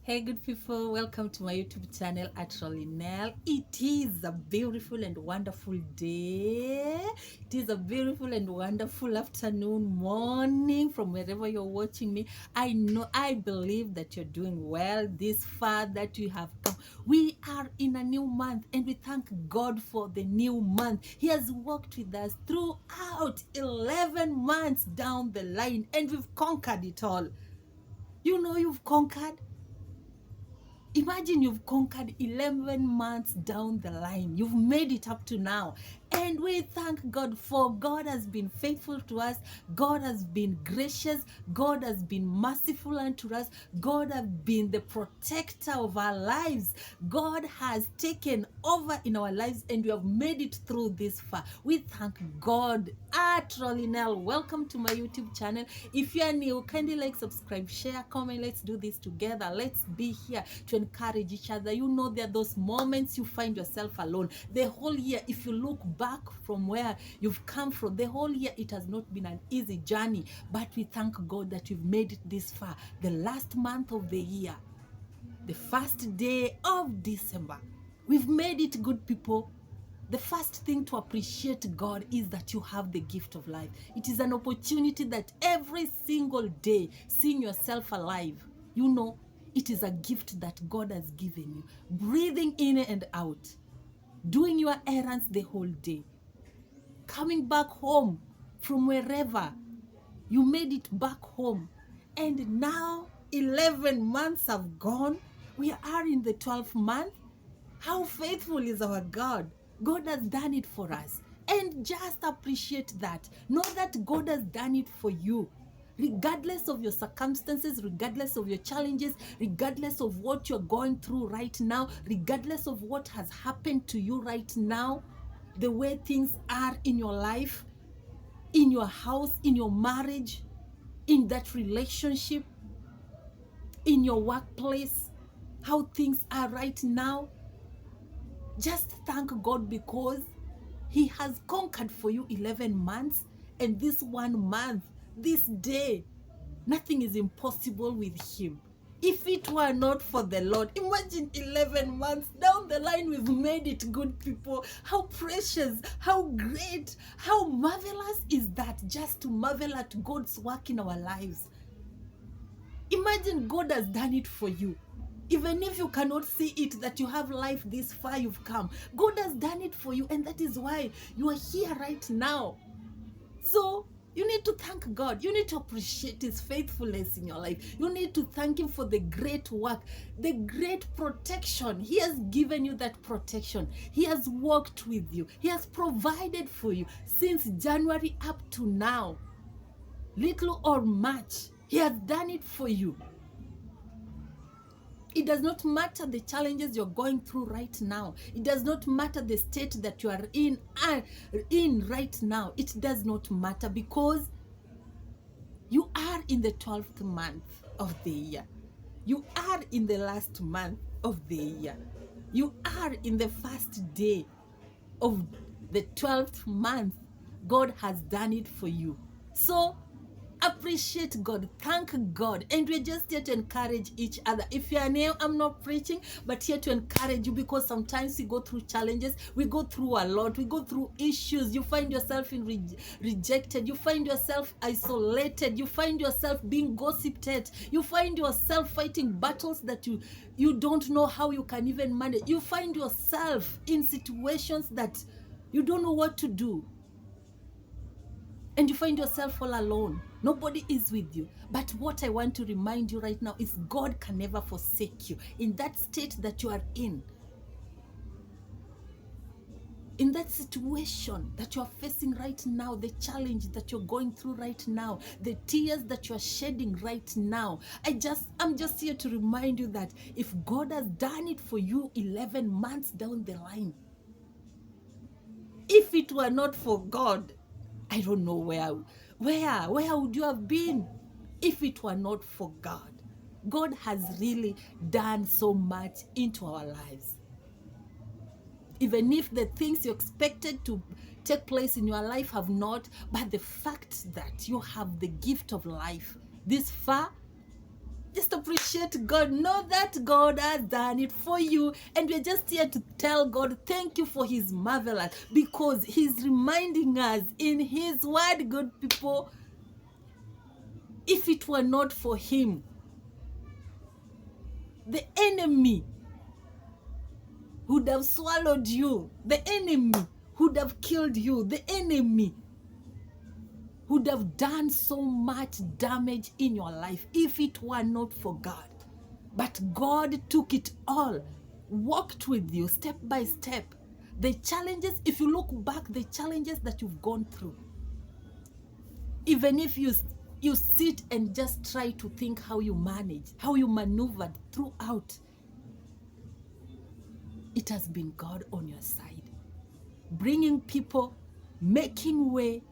Hey good people, welcome to my YouTube channel at Rolinel. It is a beautiful and wonderful day. It is a beautiful and wonderful afternoon, morning from wherever you're watching me. I believe that you're doing well this far that you have come. We are in a new month and we thank God for the new month. He has worked with us throughout 11 months down the line and we've conquered it all. You know you've conquered. Imagine you've conquered 11 months down the line. You've made it up to now. And we thank God for God has been faithful to us. God has been gracious. God has been merciful unto us. God has been the protector of our lives. God has taken over in our lives and we have made it through this far. We thank God. At Rolinel, welcome to my YouTube channel. If you are new, kindly like, subscribe, share, comment. Let's do this together. Let's be here to encourage each other. You know, there are those moments you find yourself alone. The whole year, if you look back from where you've come from, the whole year it has not been an easy journey, but we thank God that we've made it this far. The last month of the year, the first day of December, we've made it, good people. The first thing to appreciate God is that you have the gift of life. It is an opportunity that every single day, seeing yourself alive, you know, it is a gift that God has given you. Breathing in and out, doing your errands the whole day, coming back home from wherever, you made it back home. And now 11 months have gone. We are in the 12th month. How faithful is our God? God has done it for us. And just appreciate that. Know that God has done it for you. Regardless of your circumstances, regardless of your challenges, regardless of what you're going through right now, regardless of what has happened to you right now, the way things are in your life, in your house, in your marriage, in that relationship, in your workplace, how things are right now, just thank God because He has conquered for you 11 months, and this 1 month, this day, nothing is impossible with Him. If it were not for the Lord, imagine 11 months down the line, we've made it, good people. How precious, how great, how marvelous is that, just to marvel at God's work in our lives. Imagine God has done it for you. Even if you cannot see it, that you have life this far you've come, God has done it for you, and that is why you are here right now. So you need to thank God. You need to appreciate His faithfulness in your life. You need to thank Him for the great work, the great protection. He has given you that protection. He has worked with you. He has provided for you since January up to now. Little or much, He has done it for you. It does not matter the challenges you're going through right now. It does not matter the state that you are in right now. It does not matter because you are in the 12th month of the year. You are in the last month of the year. You are in the first day of the 12th month. God has done it for you. So appreciate God, thank God, and we're just here to encourage each other. If you are new, I'm not preaching, but here to encourage you, because sometimes we go through challenges, we go through a lot, we go through issues. You find yourself in rejected, you find yourself isolated, you find yourself being gossiped at, you find yourself fighting battles that you don't know how you can even manage. You find yourself in situations that you don't know what to do. And you find yourself all alone. Nobody is with you. But what I want to remind you right now is God can never forsake you. In that state that you are in that situation that you are facing right now, the challenge that you're going through right now, the tears that you are shedding right now, I'm just here to remind you that if God has done it for you 11 months down the line, if it were not for God, I don't know where would you have been if it were not for God. God has really done so much into our lives. Even if the things you expected to take place in your life have not, but the fact that you have the gift of life this far, Just appreciate God. Know that God has done it for you. And we're just here to tell God, thank you for his marvelous. Because he's reminding us in his word, good people, if it were not for him, the enemy would have swallowed you. The enemy would have killed you. The enemy would have done so much damage in your life if it were not for God. But God took it all, walked with you step by step. The challenges, if you look back, the challenges that you've gone through, even if you sit and just try to think how you managed, how you maneuvered throughout, it has been God on your side, bringing people, making way.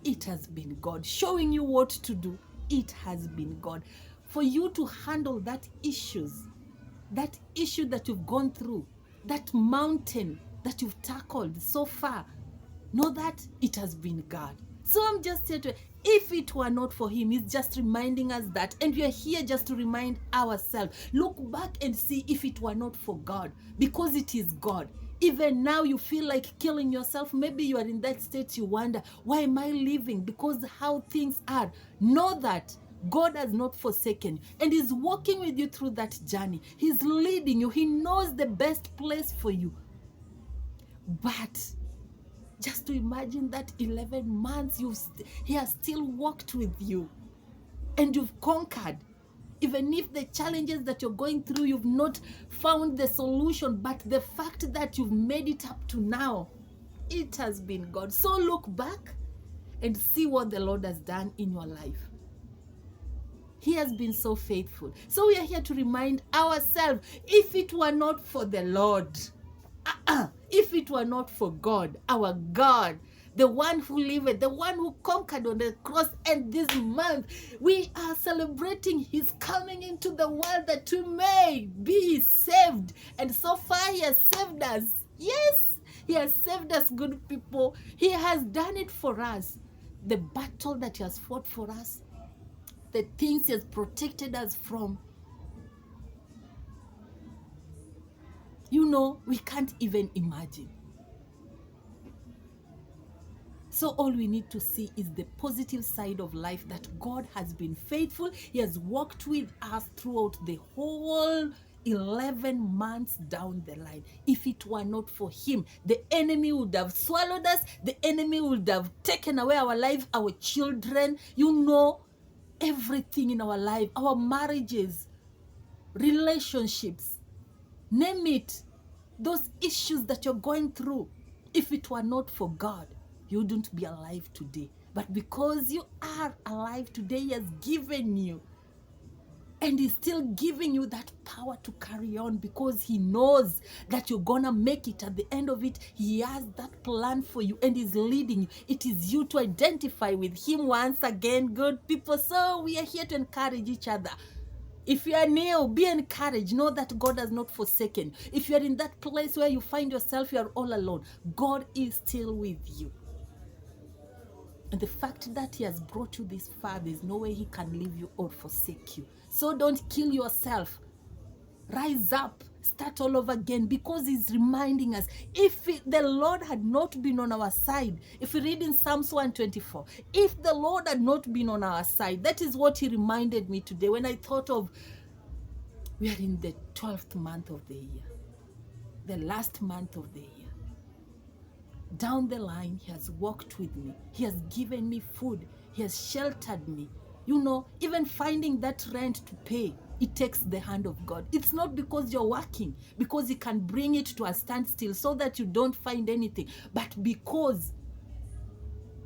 It has been God showing you what to do. It has been God. For you to handle that issue that you've gone through, that mountain that you've tackled so far, know that it has been God. So I'm just here to, if it were not for him, he's just reminding us that. And we are here just to remind ourselves. Look back and see if it were not for God, because it is God. Even now you feel like killing yourself. Maybe you are in that state, you wonder, why am I living? Because how things are. Know that God has not forsaken you and is walking with you through that journey. He's leading you. He knows the best place for you. But just to imagine that 11 months, he has still walked with you and you've conquered. Even if the challenges that you're going through, you've not found the solution, but the fact that you've made it up to now, it has been God. So look back and see what the Lord has done in your life. He has been so faithful. So we are here to remind ourselves, if it were not for the Lord, if it were not for God, our God, the one who lived, the one who conquered on the cross, and this month we are celebrating his coming into the world that we may be saved. And so far he has saved us. Yes, he has saved us, good people. He has done it for us. The battle that he has fought for us, the things he has protected us from, you know, we can't even imagine. So all we need to see is the positive side of life, that God has been faithful. He has walked with us throughout the whole 11 months down the line. If it were not for him, the enemy would have swallowed us. The enemy would have taken away our life, our children, you know, everything in our life, our marriages, relationships, name it, those issues that you're going through. If it were not for God, you wouldn't be alive today. But because you are alive today, he has given you, and he's still giving you that power to carry on, because he knows that you're gonna make it. At the end of it, he has that plan for you and is leading you. It is you to identify with him once again, good people. So we are here to encourage each other. If you are new, be encouraged. Know that God has not forsaken. If you are in that place where you find yourself, you are all alone, God is still with you. And the fact that he has brought you this far, there's no way he can leave you or forsake you. So don't kill yourself. Rise up. Start all over again, because he's reminding us, if the Lord had not been on our side, if we read in Psalms 124, if the Lord had not been on our side, that is what he reminded me today when I thought of, we are in the 12th month of the year, the last month of the year. Down the line, he has walked with me. He has given me food. He has sheltered me. You know, even finding that rent to pay, it takes the hand of God. It's not because you're working, because he can bring it to a standstill so that you don't find anything, but because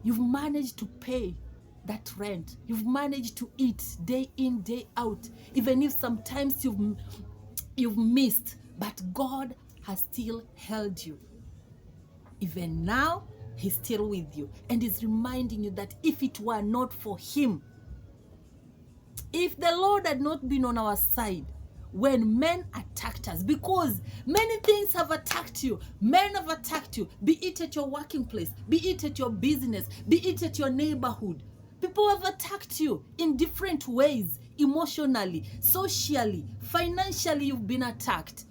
you've managed to pay that rent. You've managed to eat day in, day out. Even if sometimes you've missed, but God has still held you. Even now, he's still with you, and he's reminding you that if it were not for him, if the Lord had not been on our side when men attacked us, because many things have attacked you. Men have attacked you, be it at your working place, be it at your business, be it at your neighborhood. People have attacked you in different ways, emotionally, socially, financially. You've been attacked.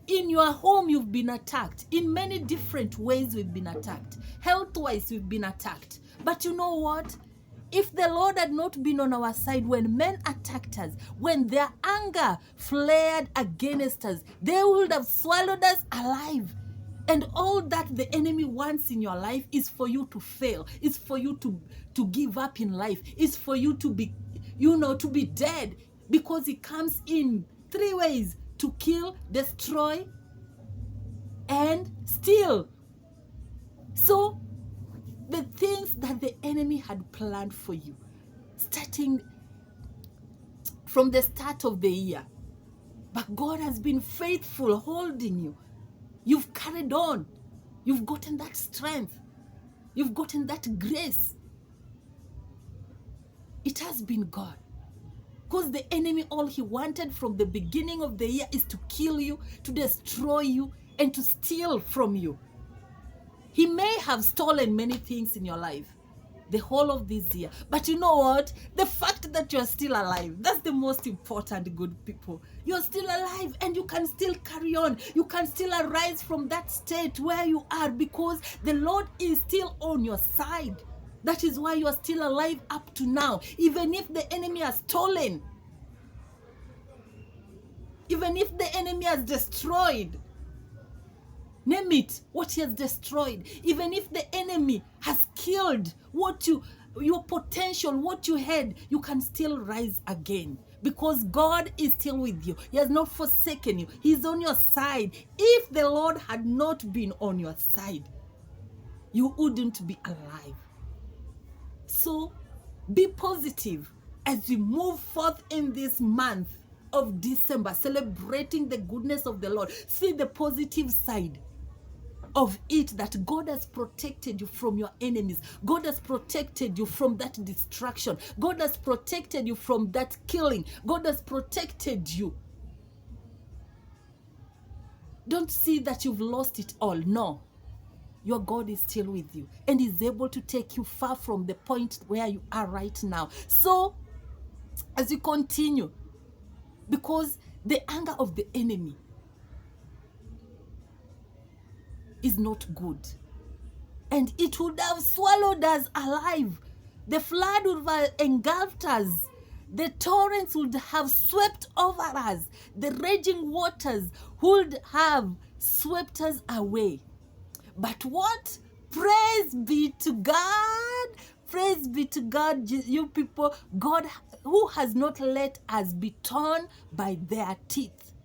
In your home, you've been attacked. In many different ways, we've been attacked. Health-wise, we've been attacked. But you know what? If the Lord had not been on our side when men attacked us, when their anger flared against us, they would have swallowed us alive. And all that the enemy wants in your life is for you to fail. Is for you to give up in life. Is for you to be, to be dead. Because he comes in 3 ways: to kill, destroy, and steal. So the things that the enemy had planned for you, starting from the start of the year, but God has been faithful, holding you. You've carried on. You've gotten that strength. You've gotten that grace. It has been God. Because the enemy, all he wanted from the beginning of the year is to kill you, to destroy you, and to steal from you. He may have stolen many things in your life the whole of this year. But you know what? The fact that you're still alive, that's the most important, good people. You're still alive and you can still carry on. You can still arise from that state where you are because the Lord is still on your side. That is why you are still alive up to now. Even if the enemy has stolen, even if the enemy has destroyed, name it, what he has destroyed. Even if the enemy has killed your potential, what you had, you can still rise again. Because God is still with you. He has not forsaken you. He's on your side. If the Lord had not been on your side, you wouldn't be alive. So be positive as we move forth in this month of December, celebrating the goodness of the Lord. See the positive side of it, that God has protected you from your enemies. God has protected you from that destruction. God has protected you from that killing. God has protected you. Don't see that you've lost it all. No. Your God is still with you and is able to take you far from the point where you are right now. So, as you continue, because the anger of the enemy is not good, and it would have swallowed us alive. The flood would have engulfed us. The torrents would have swept over us. The raging waters would have swept us away. But what? Praise be to God. Praise be to God, you people. God who has not let us be torn by their teeth.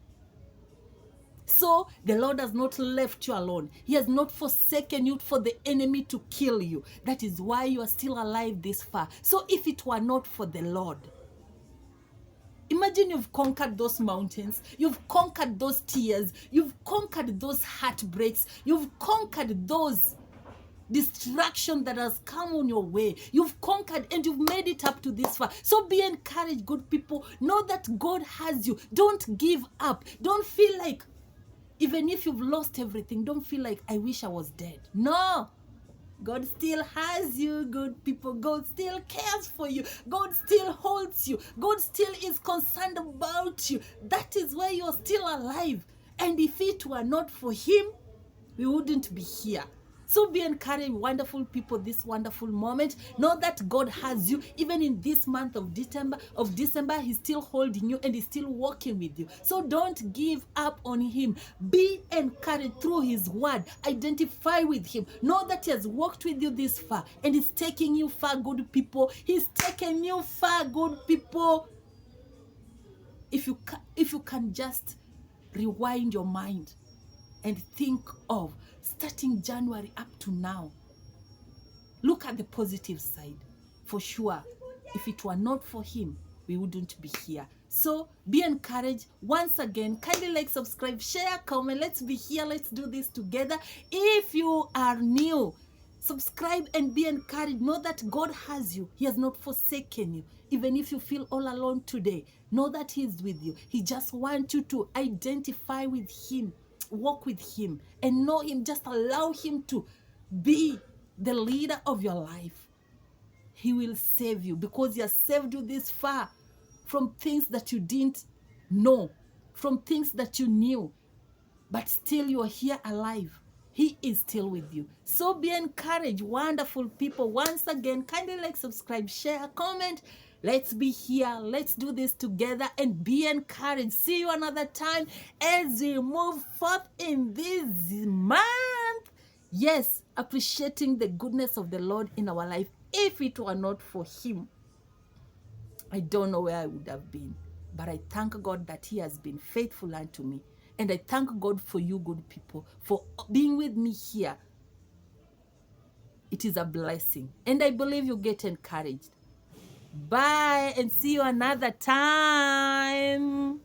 So the Lord has not left you alone. He has not forsaken you for the enemy to kill you. That is why you are still alive this far. So if it were not for the Lord, imagine you've conquered those mountains, you've conquered those tears, you've conquered those heartbreaks, you've conquered those distraction that has come on your way. You've conquered and you've made it up to this far. So be encouraged, good people. Know that God has you. Don't give up. Don't feel like, even if you've lost everything, don't feel like, I wish I was dead. No. God still has you, good people. God still cares for you. God still holds you. God still is concerned about you. That is why you're still alive. And if it were not for him, we wouldn't be here. So be encouraged, wonderful people, this wonderful moment. Know that God has you. Even in this month of December, he's still holding you and he's still walking with you. So don't give up on him. Be encouraged through his word. Identify with him. Know that he has walked with you this far and he's taking you far, good people. He's taking you far, good people. If you can just rewind your mind and think of starting January up to now, look at the positive side. For sure, if it were not for him, we wouldn't be here. So be encouraged. Once again, kindly like, subscribe, share, comment. Let's be here. Let's do this together. If you are new, subscribe and be encouraged. Know that God has you. He has not forsaken you. Even if you feel all alone today, know that he is with you. He just wants you to identify with him, walk with him, and know him. Just allow him to be the leader of your life. He will save you, because He has saved you this far from things that you didn't know, from things that you knew, but still you are here alive. He is still with you. So be encouraged, wonderful people. Once again, kindly like, subscribe, share, comment. Let's be here. Let's do this together and be encouraged. See you another time as we move forth in this month. Yes, appreciating the goodness of the Lord in our life. If it were not for Him, I don't know where I would have been. But I thank God that He has been faithful unto me. And I thank God for you, good people, for being with me here. It is a blessing. And I believe you get encouraged. Bye, and see you another time.